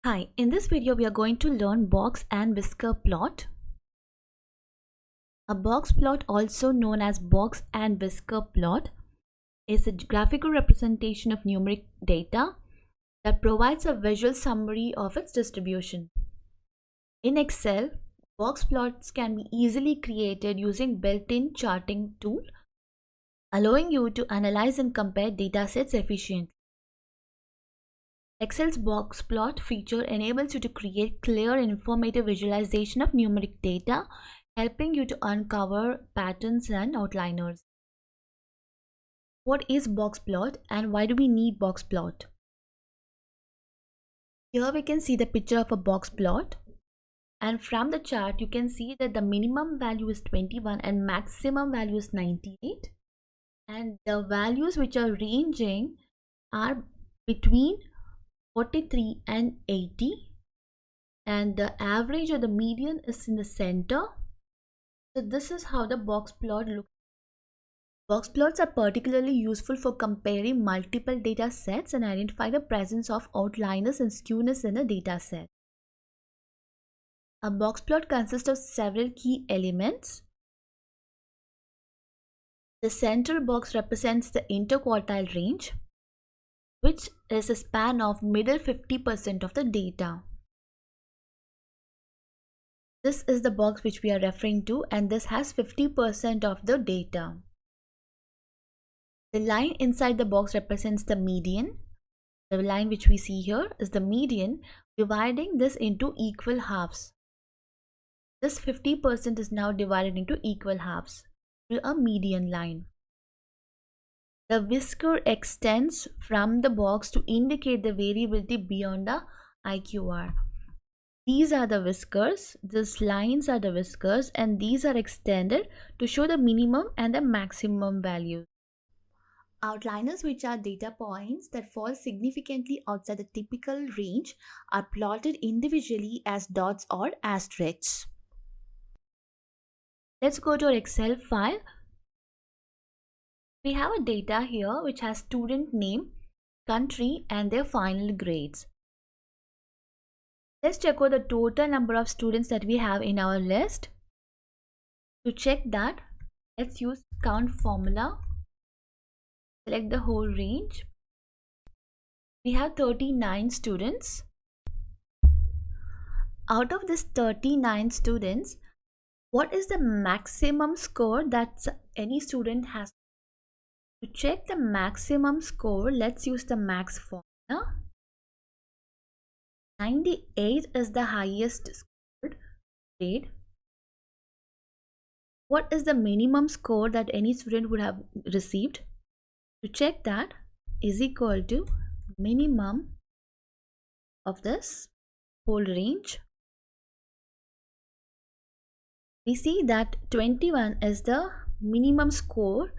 Hi, in this video we are going to learn box and whisker plot. A box plot, also known as box and whisker plot, is a graphical representation of numeric data that provides a visual summary of its distribution. In Excel, box plots can be easily created using built-in charting tool, allowing you to analyze and compare datasets efficiently. Excel's box plot feature enables you to create clear and informative visualization of numeric data, helping you to uncover patterns and outliners. What is box plot and why do we need box plot? Here we can see the picture of a box plot, and from the chart you can see that the minimum value is 21 and maximum value is 98, and the values which are ranging are between 43 and 80, and the average or the median is in the center. So this is how the box plot looks. Box plots are particularly useful for comparing multiple data sets and identify the presence of outliers and skewness in a data set. A box plot consists of several key elements. The central box represents the interquartile range, which is a span of middle 50% of the data. This is the box which we are referring to, and this has 50% of the data. The line inside the box represents the median. The line which we see here is the median, dividing this into equal halves. This 50% is now divided into equal halves through a median line. The whisker extends from the box to indicate the variability beyond the IQR. These are the whiskers, these lines are the whiskers, and these are extended to show the minimum and the maximum values. Outliners, which are data points that fall significantly outside the typical range, are plotted individually as dots or asterisks. Let's go to our Excel file. We have a data here which has student name, country, and their final grades. Let's check out the total number of students that we have in our list. To check that, let's use count formula. Select the whole range. We have 39 students. Out of this 39 students, what is the maximum score that any student has? To check the maximum score, let's use the max formula. 98 is the highest scored grade. What is the minimum score that any student would have received? To check that is equal to minimum of this whole range. We see that 21 is the minimum score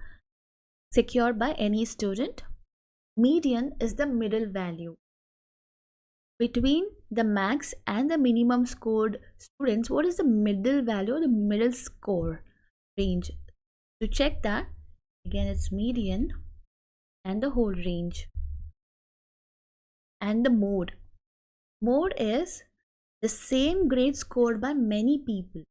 secured by any student. Median is the middle value. Between the max and the minimum scored students, what is the middle value or the middle score range? To check that, again it's median and the whole range. And the mode. Mode is the same grade scored by many people.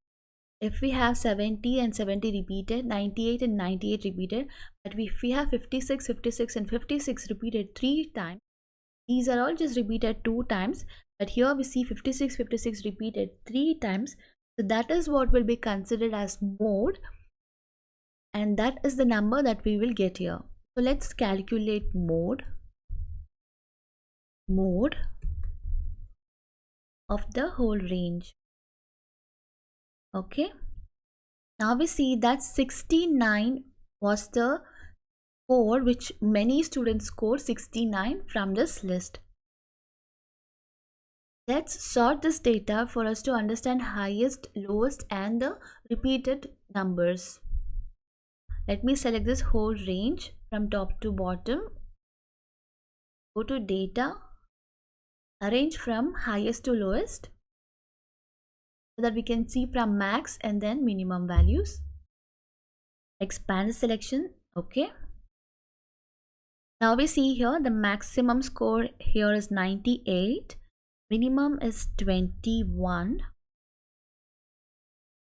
If we have 70 and 70 repeated, 98 and 98 repeated, but if we have 56, 56 and 56 repeated 3 times, these are all just repeated 2 times, but here we see 56, 56 repeated 3 times. So that is what will be considered as mode, and that is the number that we will get here. So let's calculate mode of the whole range. Okay, now we see that 69 was the score which many students scored 69 from this list. Let's sort this data for us to understand highest, lowest, and the repeated numbers. Let me select this whole range from top to bottom. Go to data, arrange from highest to lowest so that we can see from max and then minimum values. Expand the selection. Okay. Now we see here the maximum score here is 98. Minimum is 21.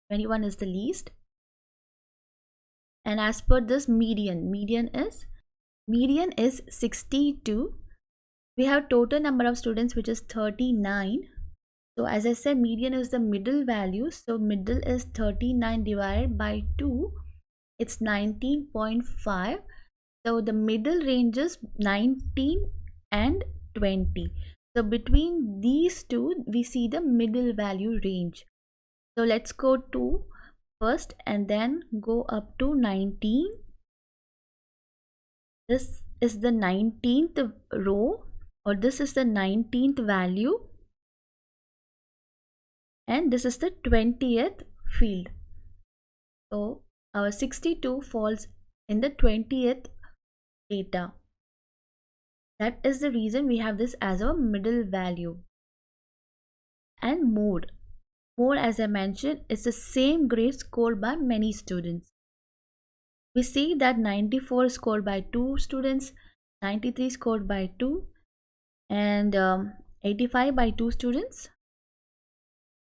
21 is the least. And as per this median is 62. We have total number of students which is 39. So as I said, median is the middle value. So middle is 39 divided by 2. It's 19.5. So the middle range is 19 and 20. So between these two, we see the middle value range. So let's go to first and then go up to 19. This is the 19th row, or this is the 19th value, and this is the 20th field. So our 62 falls in the 20th data. That is the reason we have this as a middle value. And mode, as I mentioned, is the same grade scored by many students. We see that 94 scored by 2 students, 93 scored by 2, and 85 by 2 students.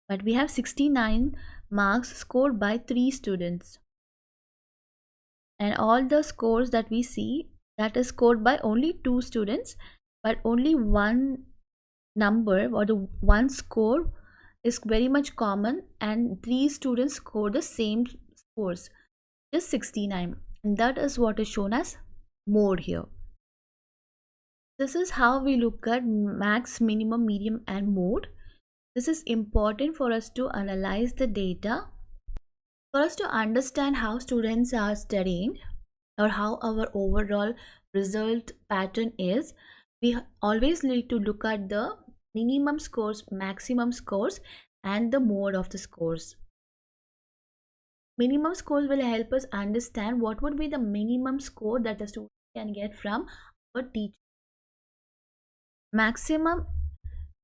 But we have 69 marks scored by 3 students. And all the scores that we see, that is scored by only 2 students, but only one number or the one score is very much common, and 3 students score the same scores, just 69, and that is what is shown as mode here. This is how we look at max, minimum, medium and mode. This is important for us to analyze the data, for us to understand how students are studying or how our overall result pattern is. We always need to look at the minimum scores, maximum scores and the mode of the scores. Minimum scores will help us understand what would be the minimum score that a student can get from a teacher. Maximum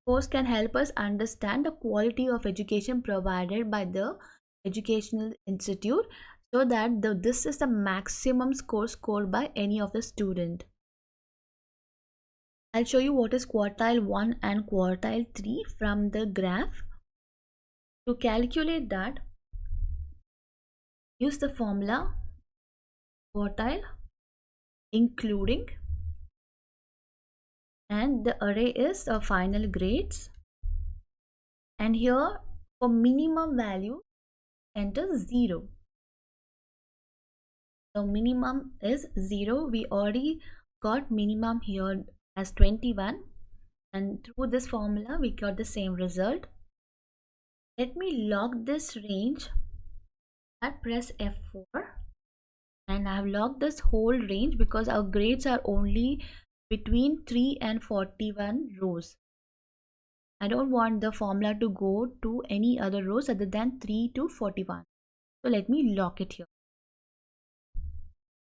scores can help us understand the quality of education provided by the educational institute, so that this is the maximum score scored by any of the student. I'll show you what is quartile 1 and quartile 3 from the graph. To calculate that, use the formula quartile including, and the array is the final grades, and here for minimum value enter 0. So minimum is 0. We already got minimum here as 21, and through this formula we got the same result. Let me log this range. I press F4 and I have logged this whole range because our grades are only between 3 and 41 rows. I don't want the formula to go to any other rows other than 3 to 41. So let me lock it here.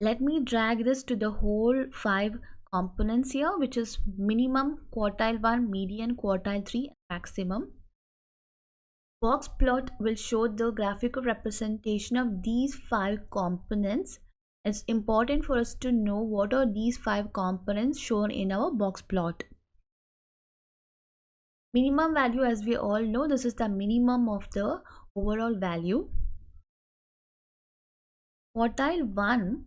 Let me drag this to the whole 5 components here, which is minimum, quartile 1, median, quartile 3, maximum. Box plot will show the graphical representation of these 5 components. It's important for us to know what are these 5 components shown in our box plot. Minimum value, as we all know, this is the minimum of the overall value. Quartile 1,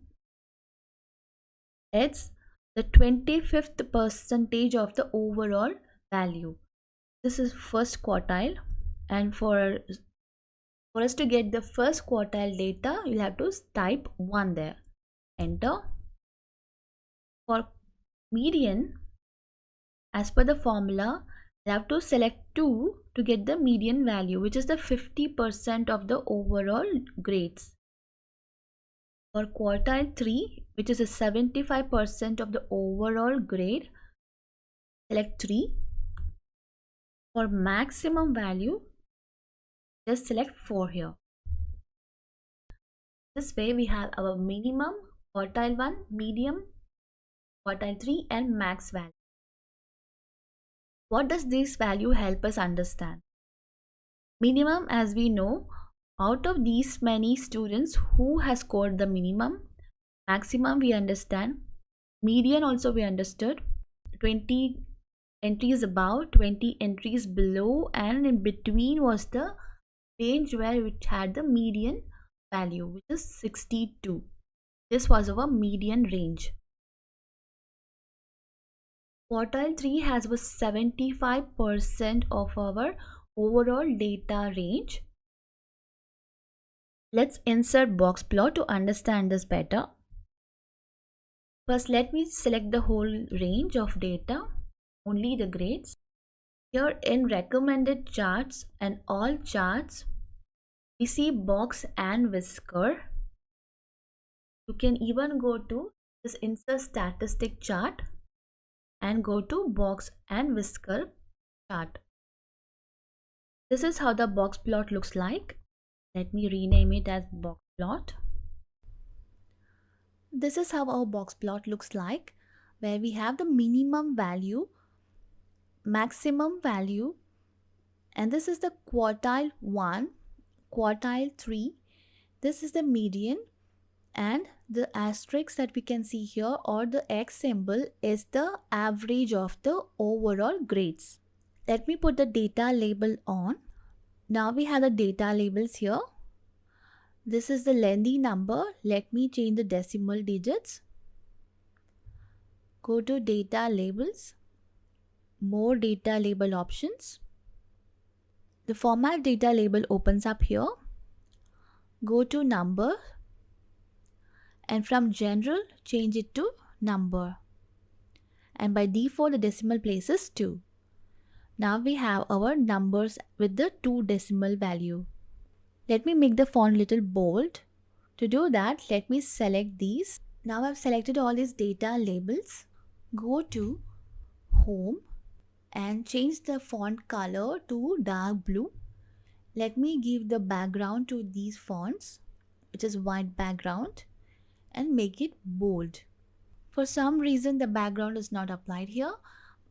it's the 25th percentage of the overall value. This is first quartile, and for us to get the first quartile data, you'll have to type 1 there. Enter. For median, as per the formula, you have to select 2 to get the median value, which is the 50% of the overall grades. For quartile 3, which is a 75% of the overall grade, select 3. For maximum value, just select 4 here. This way we have our minimum, quartile 1, medium, quartile 3 and max value. What does this value help us understand? Minimum, as we know, out of these many students, who has scored the minimum? Maximum we understand, median also we understood, 20 entries above, 20 entries below, and in between was the range where it had the median value, which is 62. This was our median range. Quartile 3 has was 75% of our overall data range. Let's insert box plot to understand this better. First, let me select the whole range of data, only the grades. Here in recommended charts and all charts, we see box and whisker. You can even go to this insert statistic chart and go to box and whisker chart. This is how the box plot looks like. Let me rename it as box plot. This is how our box plot looks like, where we have the minimum value, maximum value, and this is the quartile 1, quartile 3. This is the median, and the asterisk that we can see here, or the X symbol, is the average of the overall grades. Let me put the data label on. Now we have the data labels here. This is the lengthy number. Let me change the decimal digits. Go to data labels, more data label options. The format data label opens up here. Go to number, and from general change it to number, and by default the decimal place is 2. Now we have our numbers with the 2 decimal value. Let me make the font little bold. To do that, let me select these. Now I've selected all these data labels. Go to home and change the font color to dark blue. Let me give the background to these fonts, which is white background, and make it bold. For some reason the background is not applied here,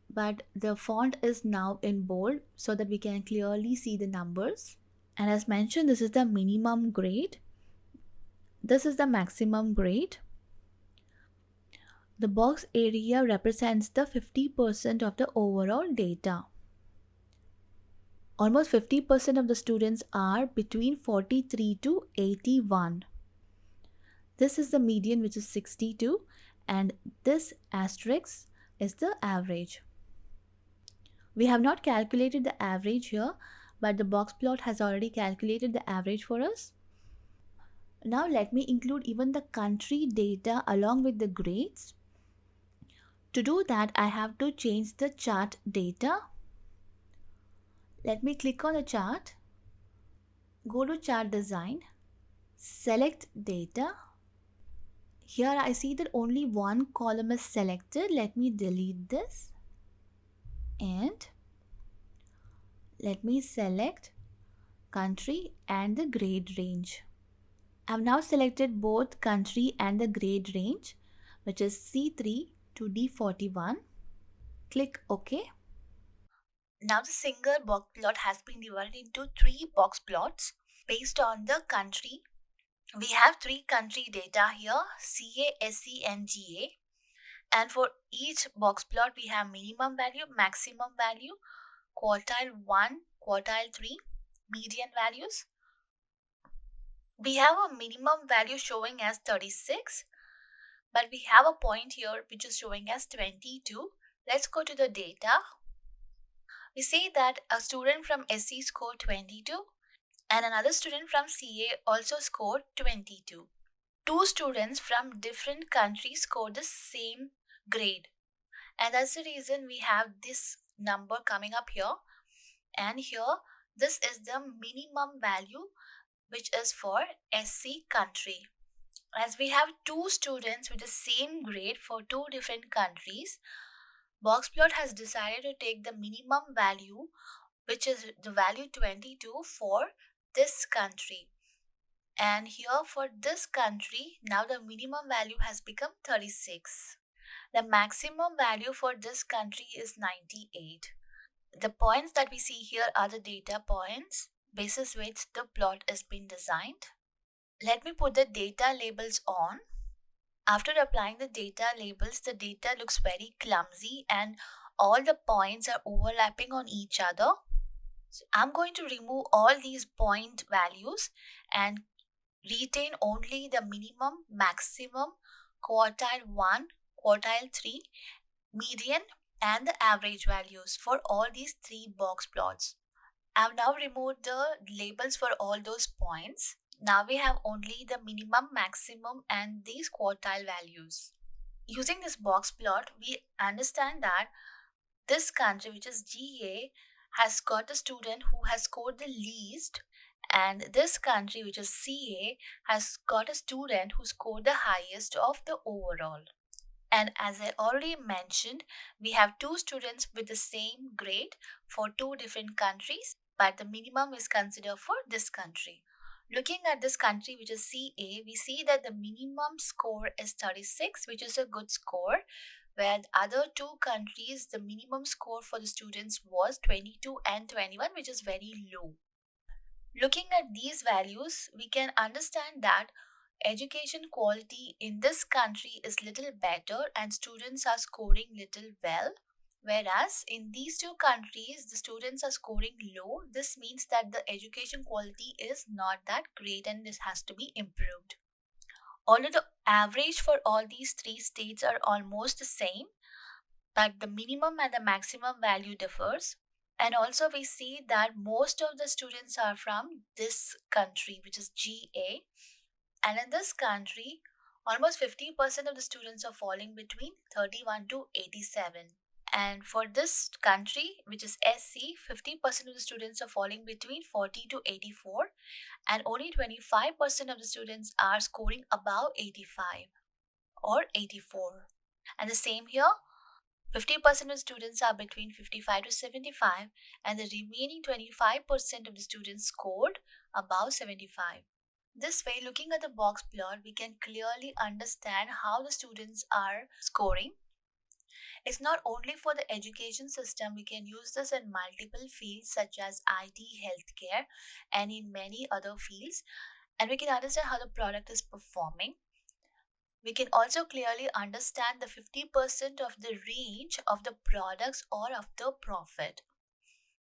but the font is now in bold so that we can clearly see the numbers. And as mentioned, this is the minimum grade. This is the maximum grade. The box area represents the 50% of the overall data. Almost 50% of the students are between 43 to 81. This is the median, which is 62, and this asterisk is the average. We have not calculated the average here, but the box plot has already calculated the average for us. Now let me include even the country data along with the grades. To do that, I have to change the chart data. Let me click on the chart, go to chart design, select data. Here I see that only one column is selected. Let me delete this and let me select country and the grade range. I have now selected both country and the grade range, which is C3 to D41. Click OK. Now the single box plot has been divided into 3 box plots based on the country. We have 3 country data here, CA, SC and GA. And for each box plot we have minimum value, maximum value, quartile 1, quartile 3, median values. We have a minimum value showing as 36, but we have a point here which is showing as 22. Let's go to the data. We see that a student from SC scored 22 and another student from CA also scored 22. 2 students from different countries scored the same grade, and that's the reason we have this number coming up here. And here this is the minimum value, which is for SC country. As we have 2 students with the same grade for 2 different countries, Boxplot has decided to take the minimum value, which is the value 22 for this country. And here for this country, now the minimum value has become 36. The maximum value for this country is 98. The points that we see here are the data points, basis which the plot is being designed. Let me put the data labels on. After applying the data labels, the data looks very clumsy and all the points are overlapping on each other. So I'm going to remove all these point values and retain only the minimum, maximum, quartile 1, quartile 3, median, and the average values for all these three box plots. I've now removed the labels for all those points. Now we have only the minimum, maximum, and these quartile values. Using this box plot, we understand that this country, which is GA, has got a student who has scored the least, and this country, which is CA, has got a student who scored the highest of the overall. And as I already mentioned, we have two students with the same grade for two different countries, but the minimum is considered for this country. Looking at this country, which is CA, we see that the minimum score is 36, which is a good score, where the other two countries, the minimum score for the students was 22 and 21, which is very low. Looking at these values, we can understand that education quality in this country is little better and students are scoring little well, whereas in these two countries the students are scoring low. This means that the education quality is not that great and this has to be improved. Although the average for all these three states are almost the same, but the minimum and the maximum value differs. And also we see that most of the students are from this country, which is GA, and in this country, almost 50% of the students are falling between 31 to 87. And for this country, which is SC, 50% of the students are falling between 40 to 84, and only 25% of the students are scoring above 85 or 84. And the same here, 50% of students are between 55 to 75, and the remaining 25% of the students scored above 75. This way, looking at the box plot, we can clearly understand how the students are scoring. It's not only for the education system, we can use this in multiple fields such as IT, healthcare, and in many other fields. And we can understand how the product is performing. We can also clearly understand the 50% of the range of the products or of the profit.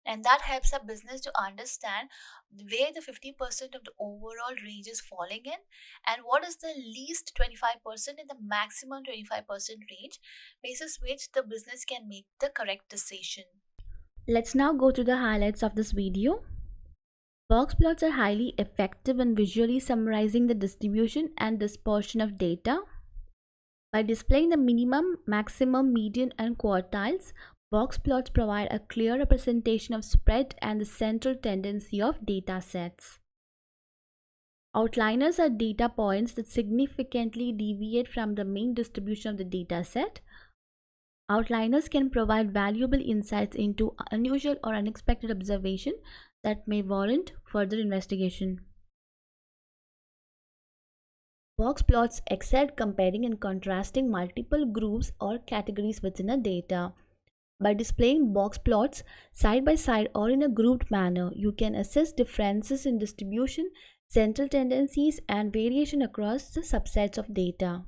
And that helps a business to understand where the 50% of the overall range is falling in and what is the least 25% and the maximum 25% range, basis which the business can make the correct decision. Let's now go to the highlights of this video. Box plots are highly effective in visually summarizing the distribution and dispersion of data. By displaying the minimum, maximum, median, and quartiles, box plots provide a clear representation of spread and the central tendency of data sets. Outliers are data points that significantly deviate from the main distribution of the data set. Outliers can provide valuable insights into unusual or unexpected observation that may warrant further investigation. Box plots excel comparing and contrasting multiple groups or categories within a data. By displaying box plots side by side or in a grouped manner, you can assess differences in distribution, central tendencies, and variation across the subsets of data.